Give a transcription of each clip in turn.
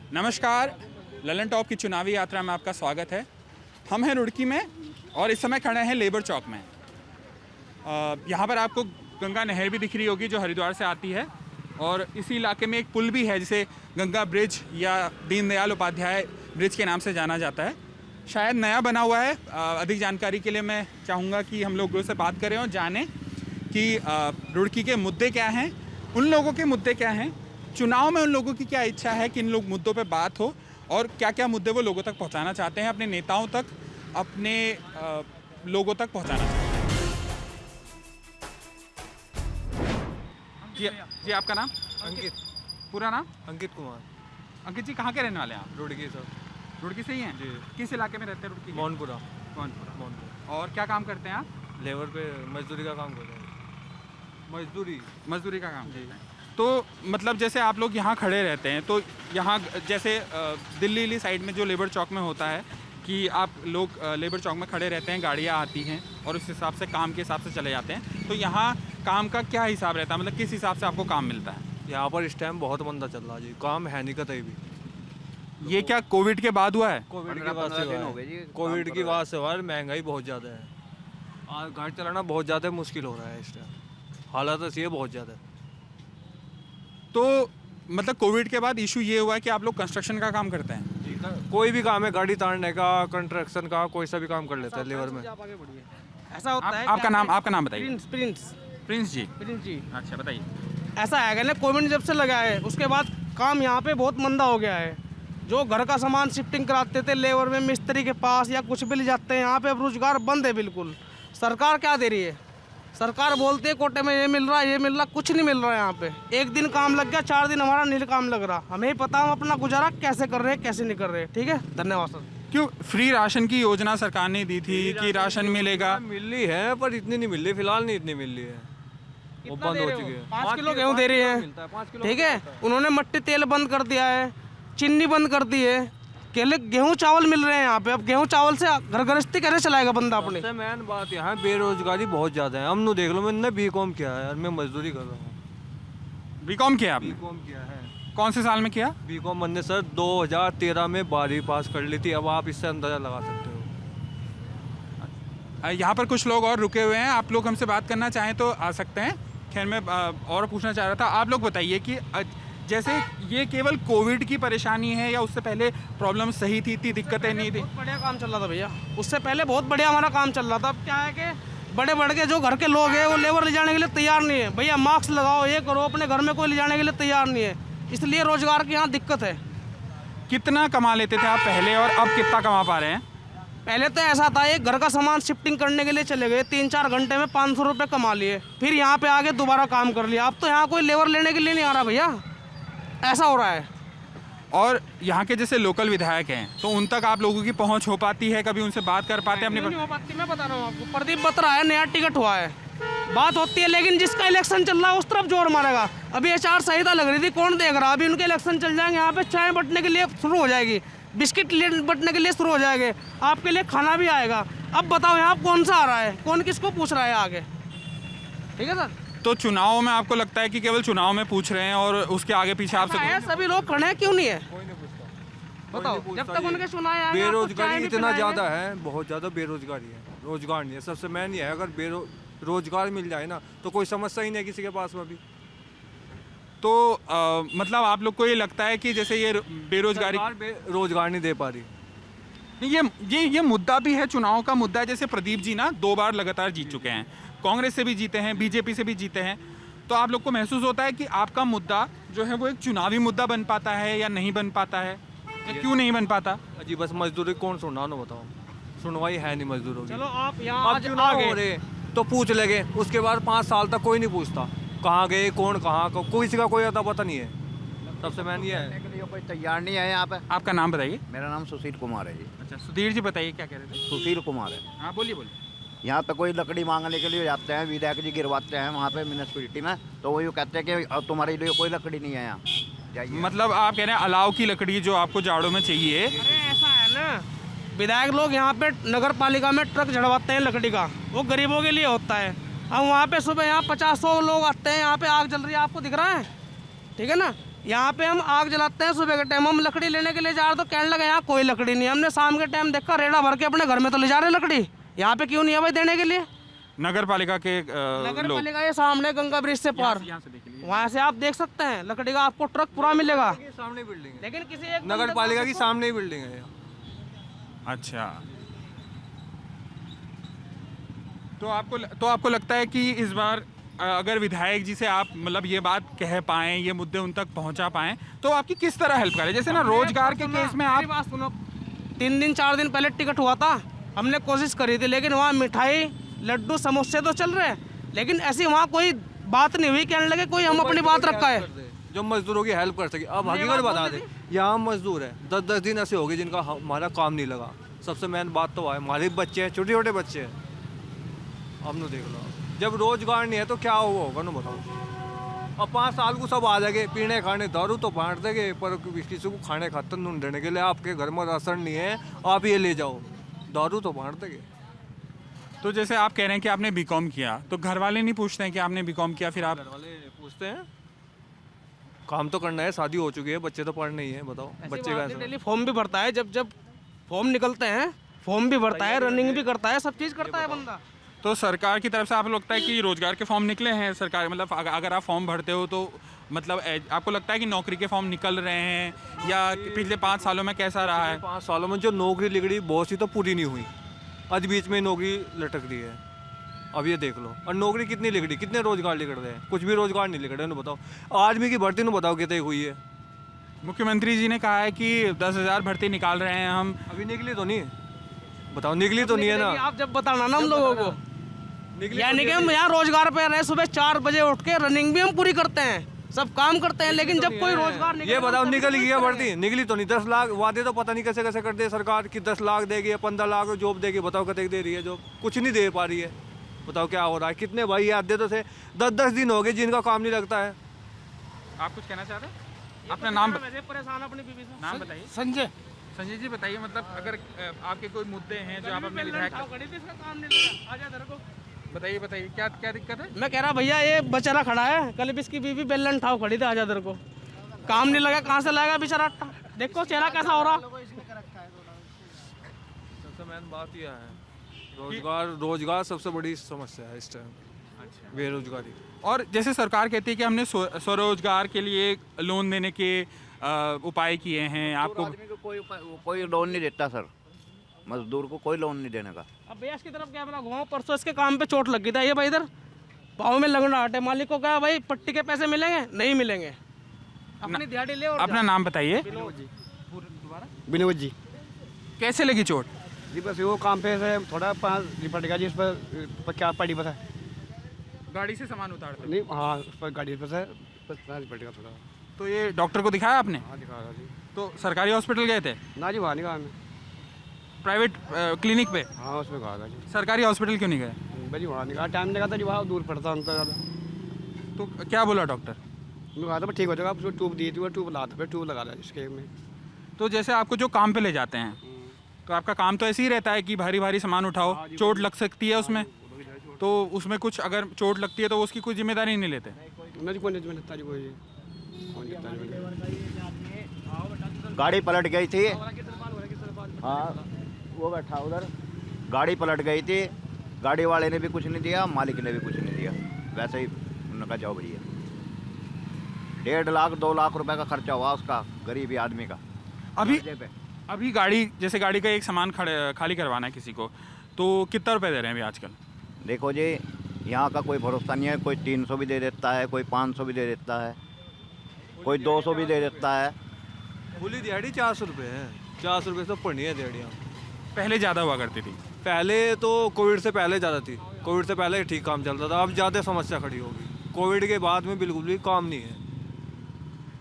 नमस्कार, ललन टॉप की चुनावी यात्रा में आपका स्वागत है। हम हैं रुड़की में और इस समय खड़े हैं लेबर चौक में। यहाँ पर आपको गंगा नहर भी दिख रही होगी जो हरिद्वार से आती है, और इसी इलाके में एक पुल भी है जिसे गंगा ब्रिज या दीनदयाल उपाध्याय ब्रिज के नाम से जाना जाता है। शायद नया बना हुआ है। अधिक जानकारी के लिए मैं चाहूँगा कि हम लोगों से बात करें और जानें कि रुड़की के मुद्दे क्या हैं, उन लोगों के मुद्दे क्या हैं, चुनाव में उन लोगों की क्या इच्छा है कि इन लोग मुद्दों पे बात हो, और क्या क्या मुद्दे वो लोगों तक पहुंचाना चाहते हैं, अपने नेताओं तक, अपने लोगों तक पहुंचाना चाहते हैं। जी आपका नाम? अंकित। पूरा नाम? अंकित कुमार। अंकित जी कहाँ के रहने वाले हैं आप? रुड़की सर। रुड़की से ही हैं जी। किस इलाके में रहते हैं रुड़की? मोहनपुरा। मोहनपुरा। और क्या काम करते हैं आप? लेबर पे मजदूरी का काम करते हैं। मजदूरी का काम करते हैं। तो मतलब जैसे आप लोग यहाँ खड़े रहते हैं, तो यहाँ जैसे दिल्ली साइड में जो लेबर चौक में होता है कि आप लोग लेबर चौक में खड़े रहते हैं, गाड़ियाँ आती हैं और उस हिसाब से काम के हिसाब से चले जाते हैं, तो यहाँ काम का क्या हिसाब रहता है? मतलब किस हिसाब से आपको काम मिलता है? यहाँ पर इस टाइम बहुत मंदा चल रहा है जी, काम है नहीं कतई भी। ये क्या कोविड के बाद हुआ है? कोविड के बाद से हुआ है। कोविड की बाद से हुआ है। महंगाई बहुत ज़्यादा है, गाड़ी चलाना बहुत ज़्यादा मुश्किल हो रहा है इस टाइम। हालात ऐसी है बहुत ज़्यादा। तो मतलब कोविड के बाद इशू ये हुआ है कि आप लोग कंस्ट्रक्शन का काम करते हैं? कोई भी काम है, गाड़ी तारने का, कंस्ट्रक्शन का, कोई सा भी काम कर लेता है लेबर में। ऐसा होता है। आपका नाम बताइए। प्रिंस जी। अच्छा बताइए। ऐसा है ना, कोविड जब से लगा है उसके बाद काम यहाँ पे बहुत मंदा हो गया है। जो घर का सामान शिफ्टिंग कराते थे लेबर में मिस्त्री के पास या कुछ भी ले जाते हैं, यहाँ पे अब रोजगार बंद है बिल्कुल। सरकार क्या दे रही है? सरकार बोलते है कोटे में ये मिल रहा है, ये मिल रहा, कुछ नहीं मिल रहा है यहाँ पे। एक दिन काम लग गया, 4 दिन हमारा नील काम लग रहा। हमें ही पता हम अपना गुजारा कैसे कर रहे हैं, कैसे नहीं कर रहे। ठीक है, धन्यवाद सर। क्यों फ्री राशन की योजना सरकार ने दी थी कि राशन मिलेगा? मिल रही है पर इतनी नहीं मिल रही, फिलहाल नहीं इतनी मिल रही है, वो बंद हो चुकी है। 5 किलो गेहूँ दे रही है, ठीक है। उन्होंने मट्टी तेल बंद कर दिया है, चीनी बंद कर दी है, केले गेहूँ चावल मिल रहे हैं यहाँ पे। अब गेहूँ चावल से घर गृहस्थी कैसे चलाएगा बंदा अपनी? सबसे मेन बात यहाँ बेरोजगारी बहुत ज़्यादा है। हमने देख लो, मैंने बीकॉम किया है और मैं मजदूरी कर रहा हूँ। बीकॉम किया आपने? बीकॉम किया है। कौन से साल में किया? बीकॉम मैंने सर 2013 में 12वीं पास कर ली थी। अब आप इससे अंदाज़ा लगा सकते हो। यहाँ पर कुछ लोग और रुके हुए हैं, आप लोग हमसे बात करना चाहें तो आ सकते हैं। खैर मैं और पूछना चाह रहा था, आप लोग बताइए कि जैसे ये केवल कोविड की परेशानी है या उससे पहले प्रॉब्लम सही थी, इतनी दिक्कतें नहीं थी? बहुत बढ़िया काम चल रहा था भैया, उससे पहले बहुत बढ़िया हमारा काम चल रहा था। अब क्या है कि बड़े बड़े के जो घर के लोग हैं वो लेबर ले जाने के लिए तैयार नहीं है। भैया मास्क लगाओ, ये करो, अपने घर में कोई ले जाने के लिए तैयार नहीं है, इसलिए रोजगार की यहाँ दिक्कत है। कितना कमा लेते थे आप पहले और अब कितना कमा पा रहे हैं? पहले तो ऐसा था, एक घर का सामान शिफ्टिंग करने के लिए चले गए, 3-4 घंटे में 500 रुपये कमा लिए, फिर यहाँ पे आके दोबारा काम कर लिया। अब तो यहाँ कोई लेबर लेने के लिए नहीं आ रहा भैया, ऐसा हो रहा है। और यहाँ के जैसे लोकल विधायक हैं तो उन तक आप लोगों की पहुँच हो पाती है? कभी उनसे बात कर पाते हैं अपने? नहीं हो पाती, मैं बता रहा हूँ आपको। प्रदीप बत्रा है, नया टिकट हुआ है, बात होती है, लेकिन जिसका इलेक्शन चल रहा है उस तरफ जोर मारेगा। अभी आचार संहिता लग रही थी, कौन देख रहा? अभी उनके इलेक्शन चल जाएंगे, यहाँ पे चाय बंटने के लिए शुरू हो जाएगी, बिस्किट बंटने के लिए शुरू हो जाएंगे, आपके लिए खाना भी आएगा। अब बताओ यहाँ कौन सा आ रहा है, कौन किसको पूछ रहा है आगे? ठीक है सर। तो चुनाव में आपको लगता है कि केवल चुनाव में पूछ रहे हैं और उसके आगे पीछे आपसे सभी लोग खड़े हैं, क्यों नहीं है? कोई नहीं पूछता। बताओ, जब तक उनके सुनाए आएंगे, बेरोजगारी इतना ज़्यादा है, बहुत ज़्यादा बेरोजगारी है, रोजगार नहीं है। सबसे मेन ये है, अगर रोजगार मिल जाए ना तो कोई समस्या ही नहीं है किसी के पास में भी। तो मतलब आप लोग को ये लगता है कि जैसे ये बेरोजगारी रोजगार नहीं दे पा रही? ये मुद्दा भी है, चुनाव का मुद्दा है। जैसे प्रदीप जी ना 2 बार लगातार जीत चुके हैं, कांग्रेस से भी जीते हैं, बीजेपी से भी जीते हैं, तो आप लोग को महसूस होता है कि आपका मुद्दा जो है वो एक चुनावी मुद्दा बन पाता है या नहीं बन पाता है, या क्यों नहीं बन पाता? जी बस मजदूरी कौन सुनना ना, बताओ, सुनवाई है नहीं मजदूरों की। चलो आप यहाँ अब चुनाव हो रहे तो पूछ लेंगे, उसके बाद 5 साल तक कोई नहीं पूछता कहाँ गए, कौन कहाँ, कोई किसी का कोई अता पता नहीं है। सबसे मेन ये है, कोई तैयार नहीं है यहाँ पे। आपका नाम बताइए। मेरा नाम सुशील कुमार है जी। अच्छा सुधीर जी बताइए क्या कह रहे थे? सुशील कुमार है। हाँ बोलिए। यहाँ पे कोई लकड़ी मांगने के लिए जाते हैं, विधायक जी गिरवाते हैं वहाँ पे म्यूनिसिपैलिटी में, तो वो यूँ कहते हैं कि अब तुम्हारे लिए कोई लकड़ी नहीं है यहाँ, जाइए। मतलब आप कह रहे हैं अलाव की लकड़ी जो आपको जाड़ों में चाहिए? अरे ऐसा है ना, विधायक लोग यहाँ पे नगर पालिका में ट्रक झड़वाते हैं लकड़ी का, वो गरीबों के लिए होता है। अब वहाँ पे सुबह यहाँ 50-100 लोग आते हैं, यहाँ पे आग जल रही है, आपको दिख रहा है? ठीक है ना, यहाँ पे हम आग जलाते हैं सुबह के टाइम, हम लकड़ी लेने के लिए जा रहे तो कहने लगे यहाँ कोई लकड़ी नहीं है। हमने शाम के टाइम देखा रेड़ा भर के अपने घर में तो ले जा रहे लकड़ी, यहाँ पे क्यों नहीं है भाई देने के लिए? नगर पालिका के नगर लोग पालिका ये सामने गंगा ब्रिज से पार, यहाँ से देख लीजिए। वहाँ से आप देख सकते हैं लकड़ी का आपको ट्रक पूरा मिलेगा, ये सामने बिल्डिंग है, लेकिन किसी एक नगर पालिका की सामने ही बिल्डिंग है। अच्छा, तो आपको लगता है कि इस बार अगर विधायक जी से आप मतलब ये बात कह पाएं, ये मुद्दे उन तक पहुंचा पाएं, तो आपकी किस तरह हेल्प करें? जैसे ना रोजगार के केस में मेरी आप बात सुनो, 3 दिन 4 दिन पहले टिकट हुआ था, हमने कोशिश करी थी, लेकिन वहाँ मिठाई लड्डू समोसे तो चल रहे हैं, लेकिन ऐसी वहाँ कोई बात नहीं हुई, कहने लगे कोई हम अपनी बात रखा है। जो मजदूरों की हेल्प कर सके। अब हकीकत बता दे, यहाँ मजदूर है 10-10 दिन ऐसे हो गए जिनका हमारा काम नहीं लगा। सबसे मेन बात तो है हमारे बच्चे हैं, छोटे छोटे बच्चे हैं। अब न देख लो, जब रोजगार नहीं है तो क्या हुआ होगा ना बताओ। अब 5 साल को सब आ जाएंगे पीने खाने, दारू तो बांट देंगे, पर किसी को खाने खातर नहीं देने के लिए आपके घर में राशन नहीं है, आप ये ले जाओ, दारू तो बांट देंगे। तो जैसे आप कह रहे हैं कि आपने बीकॉम किया, तो घर वाले नहीं पूछते हैं कि आपने बीकॉम किया, फिर आप घर वाले पूछते हैं काम तो करना है, शादी हो चुकी है, बच्चे तो पढ़ नहीं है, बताओ बच्चे का डेली फॉर्म भी भरता है, जब जब फॉर्म निकलते हैं फॉर्म भी भरता है, रनिंग भी करता है, सब चीज़ करता है बंदा। तो सरकार की तरफ से आपको लगता है कि रोजगार के फॉर्म निकले हैं? सरकार मतलब अगर आप फॉर्म भरते हो तो मतलब आपको लगता है कि नौकरी के फॉर्म निकल रहे हैं, या पिछले 5 सालों में कैसा रहा है? 5 सालों में जो नौकरी निकली बहुत सी तो पूरी नहीं हुई, आज बीच में नौकरी लटक रही है। अब ये देख लो, और नौकरी कितनी लिख रही, कितने रोजगार लिख रहे हैं? कुछ भी रोजगार नहीं लिख रहे हैं। बताओ आदमी की भर्ती नहीं बताओ कितनी हुई है? मुख्यमंत्री जी ने कहा है कि 10,000 भर्ती निकाल रहे हैं हम। अभी निकली तो नहीं, बताओ निकली तो नहीं है ना। आप जब बताना ना हम लोगों को, यानी कि हम यहाँ रोजगार पे रहे, सुबह 4 बजे उठ के रनिंग भी हम पूरी करते हैं, सब काम करते हैं, लेकिन जब कोई रोजगार नहीं, ये बताओ निकल गई है भर्ती? निकली तो नहीं। 10 लाख वादे तो पता नहीं कैसे कैसे कर दे सरकार की, 10 लाख देगी, 15 लाख जॉब देगी, बताओ कतई दे रही है जॉब? कुछ नहीं दे पा रही है। बताओ क्या हो रहा है? कितने भाई याद दे तो थे 10-10 दिन हो गए जिनका काम नहीं लगता है। आप कुछ कहना चाहते हैं? अपना नाम परेशान अपनी बीवी से। नाम बताइए। संजय। संजय जी बताइए, मतलब अगर आपके कोई मुद्दे हैं जो आप अपने विधायक बताइए क्या क्या दिक्कत है? मैं कह रहा भैया ये बेचारा खड़ा है, कल भी इसकी बीवी बेलन ठाव खड़ी थी, आजा इधर को, काम नहीं लगा, कहाँ से लाएगा बेचारा? देखो चेहरा कैसा हो रहा। सबसे मेन बात यह है रोजगार सबसे बड़ी समस्या है इस टाइम, बेरोजगारी। और जैसे सरकार कहती है कि हमने स्वरोजगार के लिए लोन देने के उपाय किए हैं, आपको आदमी को कोई लोन नहीं देता सर, मजदूर को कोई लोन नहीं देने का। अब भैया इसकी तरफ कैमरा घुमाओ, परसों इसके काम पे चोट लग गई था, ये भाई इधर पाँव में लगना हटे, मालिक को कहा भाई पट्टी के पैसे मिलेंगे, नहीं मिलेंगे, अपनी दिहाड़ी ले। और अपना नाम बताइए। विनोद जी। कैसे लगी चोट? जी बस वो काम पे से थोड़ा पास लिपट गया जी, इस पर क्या पड़ी पता है गाड़ी से सामान उतारते? नहीं, हाँ उस पर गाड़ी पर से बस लिपट गया थोड़ा। तो ये डॉक्टर को दिखाया आपने? हाँ दिखा रहा जी। तो सरकारी हॉस्पिटल गए थे? ना जी वहाँ नहीं कहा हमें, प्राइवेट क्लिनिक पे? हाँ उसमें कहा था जी। सरकारी हॉस्पिटल क्यों नहीं गए? भाई वहाँ नहीं कहा, टाइम लगा था जी, वहाँ दूर पड़ता उनका ज़्यादा। तो क्या बोला डॉक्टर? उन्होंने कहा था ठीक हो जाएगा, उसको ट्यूब दी थी, वो ट्यूब ला था, फिर ट्यूब लगा रहा इसके में। तो जैसे आपको जो काम पे ले जाते हैं, तो आपका काम तो ऐसे ही रहता है कि भारी भारी सामान उठाओ, चोट लग सकती है उसमें, तो उसमें कुछ अगर चोट लगती है तो उसकी कोई जिम्मेदारी नहीं लेते? नहीं जी, कौन देता जी कोई गाड़ी पलट गई थी, हाँ वो बैठा उधर, गाड़ी पलट गई थी, गाड़ी वाले ने भी कुछ नहीं दिया, मालिक ने भी कुछ नहीं दिया, वैसे ही उन्होंने कहा जाओ भैया। 1.5 लाख 2 लाख रुपए का खर्चा हुआ उसका, गरीबी आदमी का। अभी गाड़ी जैसे गाड़ी का एक सामान खाली करवाना है किसी को, तो कितना रुपए दे रहे हैं अभी आजकल? देखो जी यहाँ का कोई भरोसा नहीं है, कोई 300 भी दे देता है, कोई 500 भी दे देता है, कोई 200 भी दे देता है। खुली दिहाड़ी 400 रुपये है, 400 रुपये से ऊपर नहीं है दिहाड़ियाँ। पहले ज़्यादा हुआ करती थी? पहले तो कोविड से पहले ज़्यादा थी, कोविड से पहले ठीक काम चलता था, अब ज़्यादा समस्या खड़ी होगी। कोविड के बाद में बिल्कुल भी काम नहीं है।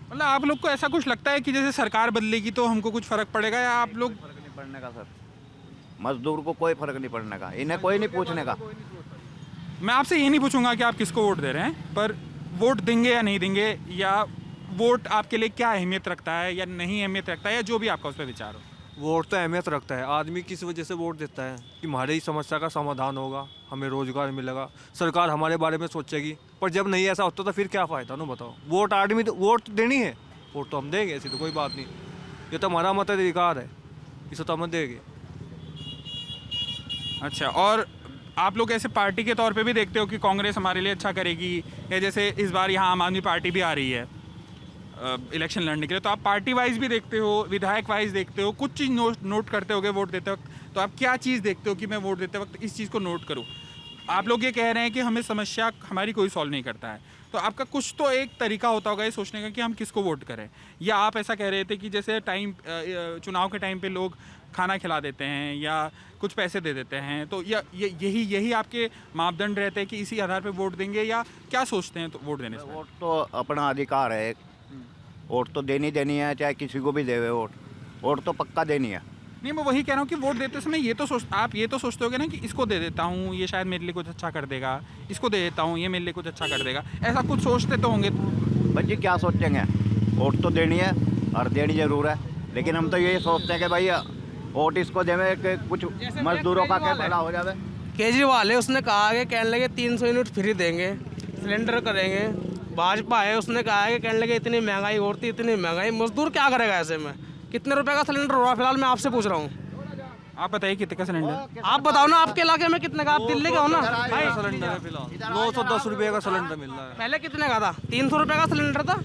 मतलब आप लोग को ऐसा कुछ लगता है कि जैसे सरकार बदलेगी तो हमको कुछ फ़र्क पड़ेगा, या आप लोग? फर्क नहीं पड़ने का सर, मजदूर को कोई फर्क नहीं पड़ने का, इन्हें कोई नहीं पूछने का। मैं आपसे ये नहीं पूछूंगा कि आप किसको वोट दे रहे हैं, पर वोट देंगे या नहीं देंगे, या वोट आपके लिए क्या अहमियत रखता है या नहीं अहमियत रखता है, या जो भी आपका उस पर विचार हो। वोट तो अहमियत रखता है। आदमी किस वजह से वोट देता है कि हमारी समस्या का समाधान होगा, हमें रोजगार मिलेगा, सरकार हमारे बारे में सोचेगी। पर जब नहीं ऐसा होता तो फिर क्या फ़ायदा ना, बताओ। वोट आदमी तो वोट देनी है, वोट तो हम देंगे, ऐसी तो कोई बात नहीं, ये तो हमारा मताधिकार है, इसे तो हम देंगे। अच्छा, और आप लोग ऐसे पार्टी के तौर पे भी देखते हो कि कांग्रेस हमारे लिए अच्छा करेगी, या जैसे इस बार यहाँ आम आदमी पार्टी भी आ रही है इलेक्शन लड़ने के लिए, तो आप पार्टी वाइज भी देखते हो, विधायक वाइज देखते हो, कुछ चीज़ नोट करते होगे वोट देते वक्त, तो आप क्या चीज़ देखते हो कि मैं वोट देते वक्त इस चीज़ को नोट करूँ? आप लोग ये कह रहे हैं कि हमें समस्या हमारी कोई सॉल्व नहीं करता है, तो आपका कुछ तो एक तरीका होता होगा ये सोचने का कि हम किसको वोट करें, या आप ऐसा कह रहे थे कि जैसे चुनाव के टाइम पे लोग खाना खिला देते हैं या कुछ पैसे दे देते हैं, तो यही आपके मापदंड रहते हैं कि इसी आधार पे वोट देंगे, या क्या सोचते हैं तो वोट देने से? वोट तो अपना अधिकार है, वोट तो देनी है, चाहे किसी को भी देवे वोट तो पक्का देनी है। नहीं, मैं वही कह रहा हूँ कि वोट देते समय आप ये तो सोचते होगे ना कि इसको दे देता हूँ, ये शायद मेरे लिए कुछ अच्छा कर देगा, इसको दे देता हूँ, ये मेरे लिए कुछ अच्छा कर देगा, ऐसा कुछ सोचते तो होंगे। बच्चे क्या सोचेंगे, वोट तो देनी है और देनी जरूर है, लेकिन हम तो यही सोचते हैं कि भाई वोट इसको देवे कि कुछ मजदूरों का क्या भला हो जाए। केजरीवाल है, उसने कहा कि कहने लगे 300 यूनिट फ्री देंगे, सिलेंडर करेंगे। भाजपा है, उसने कहा है कि कहने लगे इतनी महंगाई होती, इतनी महंगाई, मजदूर क्या करेगा ऐसे में? कितने रुपए का सिलेंडर हो रहा है फिलहाल, मैं आपसे पूछ रहा हूँ। आप बताइए कितने का सिलेंडर? आप बताओ ना, आपके इलाके में कितने का? आप दिल्ली का हो ना भाई? सिलेंडर है फिलहाल 210 रुपये का सिलेंडर मिल रहा है। पहले कितने का था? 300 रुपये का सिलेंडर था।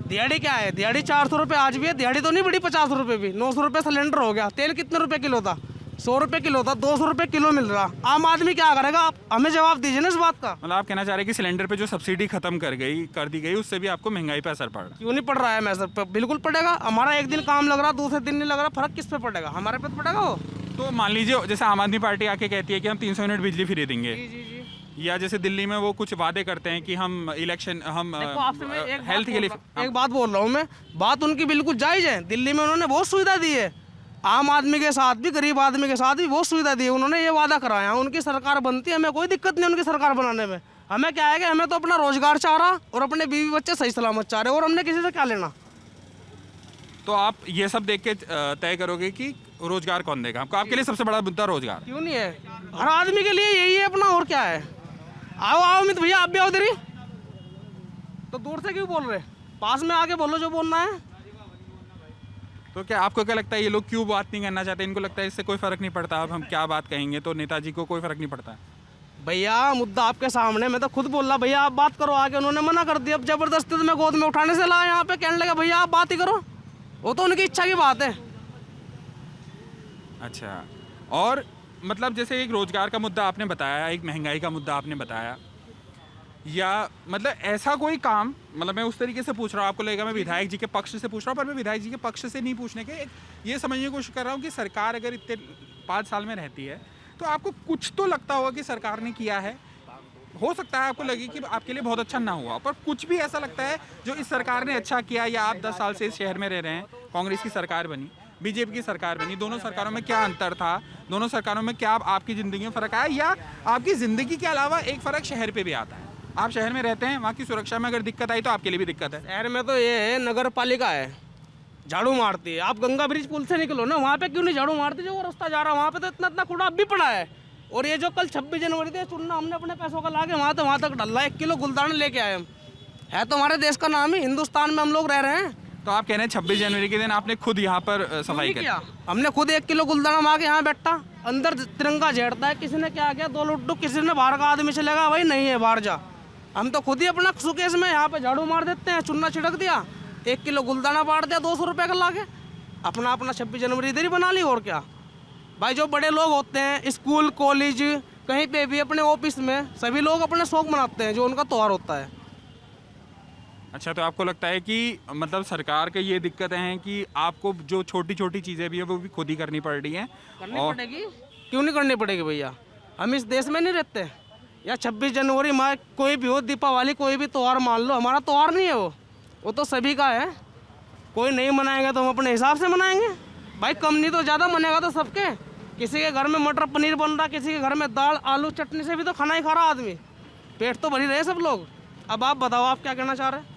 दिहाड़ी क्या है? दिहाड़ी 400 रुपये आज भी है, दिहाड़ी तो नहीं बढ़ी, 50 रुपये भी, 900 रुपये सिलेंडर हो गया। तेल कितने रुपए किलो था? 100 रुपये किलो था, 200 रुपये किलो मिल रहा। आम आदमी क्या करेगा? आप हमें जवाब दीजिए ना इस बात का। मतलब आप कहना चाह रहे हैं कि सिलेंडर पे जो सब्सिडी खत्म कर दी गई, उससे भी आपको महंगाई पे असर पड़ रहा है? क्यों नहीं पड़ रहा है? मैं सर बिल्कुल पड़ेगा। हमारा एक दिन काम लग रहा, दूसरे दिन नहीं लग रहा, फर्क किस पे पड़ेगा? हमारे पे तो पड़ेगा वो। तो मान लीजिए जैसे आम आदमी पार्टी आके कहती है कि हम 300 यूनिट बिजली फ्री देंगे, या जैसे दिल्ली में वो कुछ वादे करते हैं कि हम देखो, आपसे मैं हेल्थ के लिए एक बात बोल रहा हूँ मैं, बात उनकी बिल्कुल जायज़ है। दिल्ली में उन्होंने बहुत सुविधा दी है, आम आदमी के साथ भी, गरीब आदमी के साथ भी बहुत सुविधा दी है। उन्होंने ये वादा कराया, उनकी सरकार बनती है, हमें कोई दिक्कत नहीं उनकी सरकार बनाने में। हमें क्या है कि हमें तो अपना रोजगार चाह रहा और अपने बीवी बच्चे सही सलामत चाह रहे, और हमने किसी से क्या लेना। तो आप ये सब देख के तय करोगे कि रोजगार कौन देगा आपको? आपके लिए सबसे बड़ा मुद्दा रोजगार क्यों नहीं है? हर आदमी के लिए यही है अपना, और क्या है? आओ आओ अमित भैया, आप भी आओ। तेरी तो दूर से क्यों बोल रहे? पास में आके बोलो जो बोलना है। तो क्या आपको क्या लगता है ये लोग क्यों बात नहीं करना चाहते? इनको लगता है इससे कोई फर्क नहीं पड़ता, अब हम क्या बात कहेंगे तो नेताजी को कोई फर्क नहीं पड़ता? भैया मुद्दा आपके सामने, मैं तो खुद बोल रहा भैया आप बात करो आगे, उन्होंने मना कर दिया। अब जबरदस्ती तो मैं गोद में उठाने से ला यहाँ पे, कहने लगा भैया आप बात ही करो, वो तो उनकी इच्छा की बात है। अच्छा, और मतलब जैसे एक रोजगार का मुद्दा आपने बताया, एक महंगाई का मुद्दा आपने बताया, या मतलब ऐसा कोई काम, मतलब मैं उस तरीके से पूछ रहा हूँ, आपको लगेगा मैं विधायक जी के पक्ष से पूछ रहा हूँ, पर मैं विधायक जी के पक्ष से नहीं पूछने के, ये समझने की कोशिश कर रहा हूँ कि सरकार अगर इतने 5 साल में रहती है तो आपको कुछ तो लगता होगा कि सरकार ने किया है। हो सकता है आपको लगे कि आपके लिए बहुत अच्छा ना हुआ, पर कुछ भी ऐसा लगता है जो इस सरकार ने अच्छा किया, या आप 10 साल से इस शहर में रह रहे हैं, कांग्रेस की सरकार बनी, बीजेपी की सरकार बनी, दोनों सरकारों में क्या अंतर था, दोनों सरकारों में क्या आपकी ज़िंदगी में फ़र्क आया, या आपकी ज़िंदगी के अलावा एक फ़र्क शहर पे भी आता है? आप शहर में रहते हैं, वहाँ की सुरक्षा में अगर दिक्कत आई तो आपके लिए भी दिक्कत है। शहर में तो ये है, नगर पालिका है, झाड़ू मारती है। आप गंगा ब्रिज पुल से निकलो ना, वहाँ पे क्यों नहीं झाड़ू मारती? जो वो रास्ता जा रहा है वहाँ पे तो इतना कूड़ा अब भी पड़ा है। और ये जो कल 26 जनवरी थे, चुनना हमने अपने पैसों का ला के वहाँ तक डल्ला, 1 किलो गुलदान लेके आए हम। है तो हमारे देश का नाम ही, हिंदुस्तान में हम लोग रह रहे हैं। तो आप कह रहे हैं 26 जनवरी के दिन आपने खुद यहाँ पर सफाई की? हमने खुद 1 किलो गुलदाना मांग के यहाँ बैठा, अंदर तिरंगा झेड़ता है। किसी ने क्या किया, 2 लुट्टू, किसी ने बाहर का आदमी से लगा, भाई नहीं है बाहर जा। हम तो खुद ही अपना सुकेश में यहाँ पे झाड़ू मार देते हैं, चुन्ना छिड़क दिया, 1 किलो गुलदाना बांट दिया 200 रुपये का ला के, अपना 26 जनवरी इधर ही बना ली। और क्या भाई, जो बड़े लोग होते हैं स्कूल कॉलेज कहीं पे भी, अपने ऑफिस में, सभी लोग अपने शौक मनाते हैं जो उनका त्यौहार होता है। अच्छा, तो आपको लगता है कि मतलब सरकार के ये दिक्कतें हैं कि आपको जो छोटी छोटी चीज़ें भी हैं वो भी खुद ही करनी पड़ रही हैं? करनी पड़ेगी, क्यों नहीं करनी पड़ेगी भैया? हम इस देश में नहीं रहते? या 26 जनवरी माँ कोई भी हो, दीपावली, कोई भी त्यौहार मान लो, हमारा त्यौहार नहीं है वो तो सभी का है। कोई नहीं मनाएगा तो हम अपने हिसाब से मनाएंगे भाई, कम नहीं तो ज़्यादा मनेगा तो सबके। किसी के घर में मटर पनीर बन रहा, किसी के घर में दाल आलू चटनी से भी तो खाना ही खा रहा आदमी, पेट तो भरी रहे सब लोग। अब आप बताओ, आप क्या कहना चाह रहे हैं?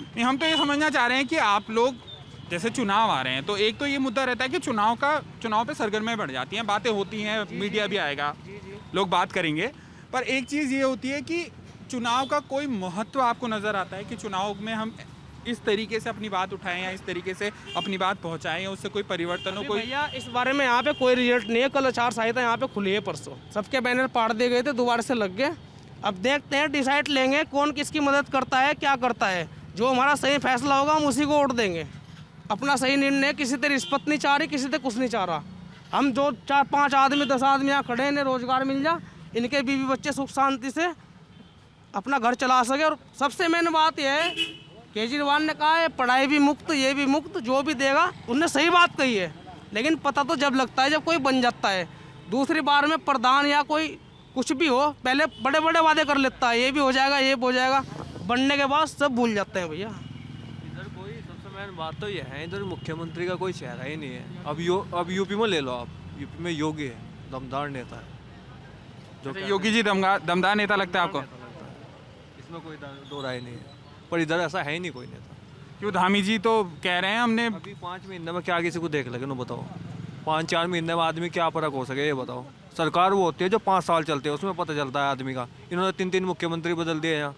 नहीं, हम तो ये समझना चाह रहे हैं कि आप लोग जैसे चुनाव आ रहे हैं तो एक तो ये मुद्दा रहता है कि चुनाव पे सरगर्मियाँ बढ़ जाती हैं, बातें होती हैं, मीडिया भी आएगा, लोग बात करेंगे, पर एक चीज़ ये होती है कि चुनाव का कोई महत्व आपको नज़र आता है कि चुनाव में हम इस तरीके से अपनी बात उठाएं या इस तरीके से अपनी बात पहुंचाएं या उससे कोई परिवर्तन हो, कोई भैया इस बारे में यहाँ पे कोई रिजल्ट नहीं है। कल आचार संहिता यहाँ पे खुली है परसों, सबके बैनर पाड़ दिए गए थे, दोबारा से लग गए। अब देखते हैं, डिसाइड लेंगे कौन किसकी मदद करता है, क्या करता है। जो हमारा सही फैसला होगा हम उसी को वोट देंगे। अपना सही निर्णय, किसी से रिश्वत नहीं चाह रही, किसी से कुछ नहीं चाह रहा। हम जो 4-5 आदमी 10 आदमी यहाँ खड़े हैं, इन्हें रोजगार मिल जा, इनके बीवी बच्चे सुख शांति से अपना घर चला सके। और सबसे मेन बात यह है, केजरीवाल ने कहा है पढ़ाई भी मुफ्त, ये भी मुफ्त, जो भी देगा। उनने सही बात कही है, लेकिन पता तो जब लगता है जब कोई बन जाता है। दूसरी बार में प्रधान या कोई कुछ भी हो, पहले बड़े बड़े वादे कर लेता है, ये भी हो जाएगा, ये हो जाएगा, बनने के बाद सब भूल जाते हैं भैया। इधर कोई सबसे मेन बात तो यह है, इधर मुख्यमंत्री का कोई चेहरा ही नहीं है। अब यूपी में ले लो आप, यूपी में योगी है, दमदार नेता है। अच्छा, योगी जी दमदार नेता लगता है आपको? इसमें कोई दो राय नहीं है, पर इधर ऐसा है ही नहीं कोई नेता। क्यों? धामी जी तो कह रहे हैं हमने अभी 5 महीने में क्या किसी को देख लगे ना, बताओ। 5-4 महीने में आदमी क्या फर्क हो सके, ये बताओ। सरकार वो होती है जो 5 साल चलते हैं, उसमें पता चलता है आदमी का। इन्होंने 3-3 मुख्यमंत्री बदल दिए यहाँ।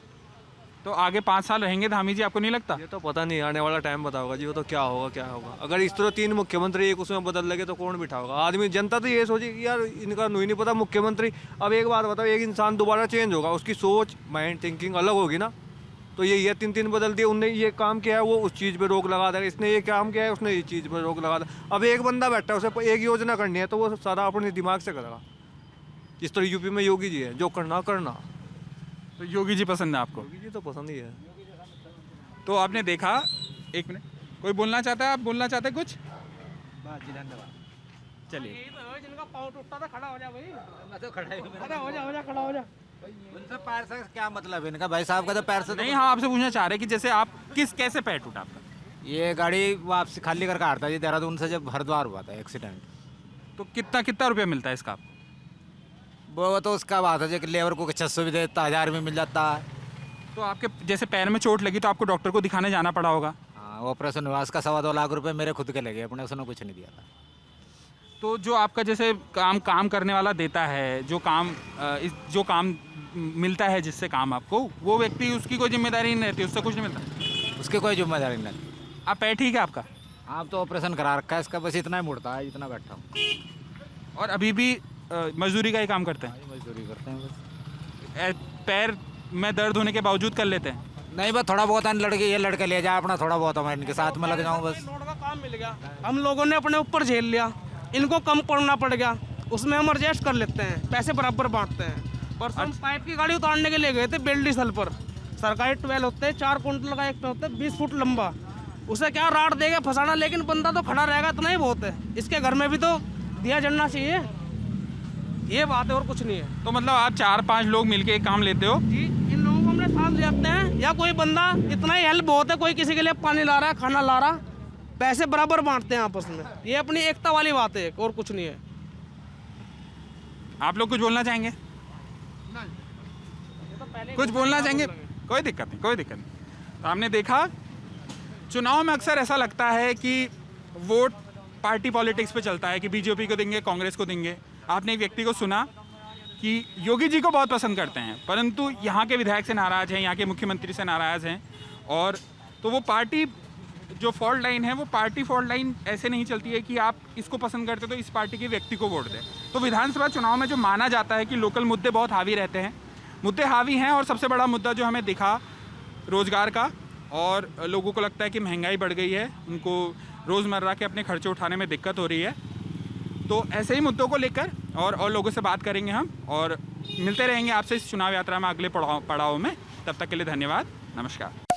तो आगे 5 साल रहेंगे धामी जी, आपको नहीं लगता? ये तो पता नहीं, आने वाला टाइम बताओगा जी, वो तो क्या होगा क्या होगा। अगर इस तरह 3 मुख्यमंत्री एक उसमें बदल लगे तो कौन बिठाओगा? आदमी, जनता तो ये सोचे कि यार इनका नहीं पता मुख्यमंत्री। अब एक बात बताओ, एक इंसान दोबारा चेंज होगा, उसकी सोच, माइंड, थिंकिंग अलग होगी ना। तो ये 3 बदल दिए, उनने ये काम किया है, वो उस चीज़ पे रोक लगा देगा। इसने ये काम किया है, उसने ये चीज़ पे रोक लगा देगा। अब एक बंदा बैठा है, उसे एक योजना करनी है तो वो सारा अपने दिमाग से करेगा। जिस तरह यूपी में योगी जी है, जो करना। तो योगी जी पसंद है आपको? योगी जी तो पसंद ही है। तो आपने देखा, एक मिनट, कोई बोलना चाहता है? आप बोलना चाहते हैं कुछ? चलिए। जिनका पाँव टूटता था, खड़ा हो जा भाई, खड़ा हो जा। उनसे पैर से क्या मतलब है इनका? भाई साहब का तो पैर से नहीं, हाँ, आपसे पूछना चाह रहे हैं कि जैसे आप कैसे पैर टूटा आपका? ये गाड़ी वापसी खाली करके आ रहा था जी, देहरादून से जब हरिद्वार हुआ था एक्सीडेंट। तो कितना रुपया मिलता है इसका आपको? वो तो उसका बात है, जो कि लेबर को 600 भी दे देता, 1000 भी मिल जाता है। तो आपके जैसे पैर में चोट लगी तो आपको डॉक्टर को दिखाने जाना पड़ा होगा? हाँ, ऑपरेशन हुआ, उसका 2.25 लाख रुपए मेरे खुद के लगे, अपने उसने कुछ नहीं दिया था। तो जो आपका जैसे काम करने वाला देता है, जो काम मिलता है, जिससे काम आपको, वो व्यक्ति, उसकी कोई जिम्मेदारी नहीं रहती, उससे कुछ नहीं मिलता? उसकी कोई जिम्मेदारी नहीं। आप पैर ठीक है आपका? आप तो ऑपरेशन करा रखा है इसका, बस इतना ही मुड़ता है, इतना बैठा हूँ। और अभी भी मजदूरी का ही काम करते हैं? मजदूरी करते हैं बस। पैर में दर्द होने के बावजूद कर लेते हैं? नहीं, बस थोड़ा बहुत ये लड़के ले जाए अपना, थोड़ा बहुत मैं इनके साथ में लग जाऊँ बस। रोड का काम मिल गया, हम लोगों ने अपने ऊपर झेल लिया, इनको कम पड़ना पड़ गया, उसमें हम एडजस्ट कर लेते हैं, पैसे बराबर बांटते हैं। और हम पाइप की गाड़ी उतारने के लिए गए थे बेल्डी स्थल पर। सरकारी 12 होते हैं, 4 कुंटल का एक पे होता है, 20 फुट लंबा। उसे क्या राड देगा फंसाना, लेकिन बंदा तो खड़ा रहेगा, इतना ही बहुत है। इसके घर में भी तो दिया जलना चाहिए, ये बात है और कुछ नहीं है। तो मतलब आप 4-5 लोग मिलके एक काम लेते हो? जी, इन लोगों को हमने साथ ले जाते हैं, या कोई बंदा, इतना ही हेल्प बहुत है, कोई किसी के लिए पानी ला रहा है, खाना ला रहा, पैसे बराबर बांटते हैं आपस में। ये अपनी एकता वाली बात है और कुछ नहीं है। आप लोग कुछ बोलना चाहेंगे? कुछ बोलना चाहेंगे? कोई दिक्कत नहीं। तो हमने देखा, चुनाव में अक्सर ऐसा लगता है कि वोट पार्टी पॉलिटिक्स पे चलता है कि बीजेपी को देंगे, कांग्रेस को देंगे। आपने एक व्यक्ति को सुना कि योगी जी को बहुत पसंद करते हैं, परंतु यहाँ के विधायक से नाराज़ हैं, यहाँ के मुख्यमंत्री से नाराज़ हैं। और तो वो पार्टी जो फॉल्ट लाइन है, वो पार्टी फॉल्ट लाइन ऐसे नहीं चलती है कि आप इसको पसंद करते तो इस पार्टी के व्यक्ति को वोट दें। तो विधानसभा चुनाव में जो माना जाता है कि लोकल मुद्दे बहुत हावी रहते हैं, मुद्दे हावी हैं। और सबसे बड़ा मुद्दा जो हमें दिखा, रोज़गार का। और लोगों को लगता है कि महंगाई बढ़ गई है, उनको रोज़मर्रा के अपने खर्चे उठाने में दिक्कत हो रही है। तो ऐसे ही मुद्दों को लेकर और लोगों से बात करेंगे हम, और मिलते रहेंगे आपसे इस चुनाव यात्रा में अगले पड़ाव में। तब तक के लिए धन्यवाद, नमस्कार।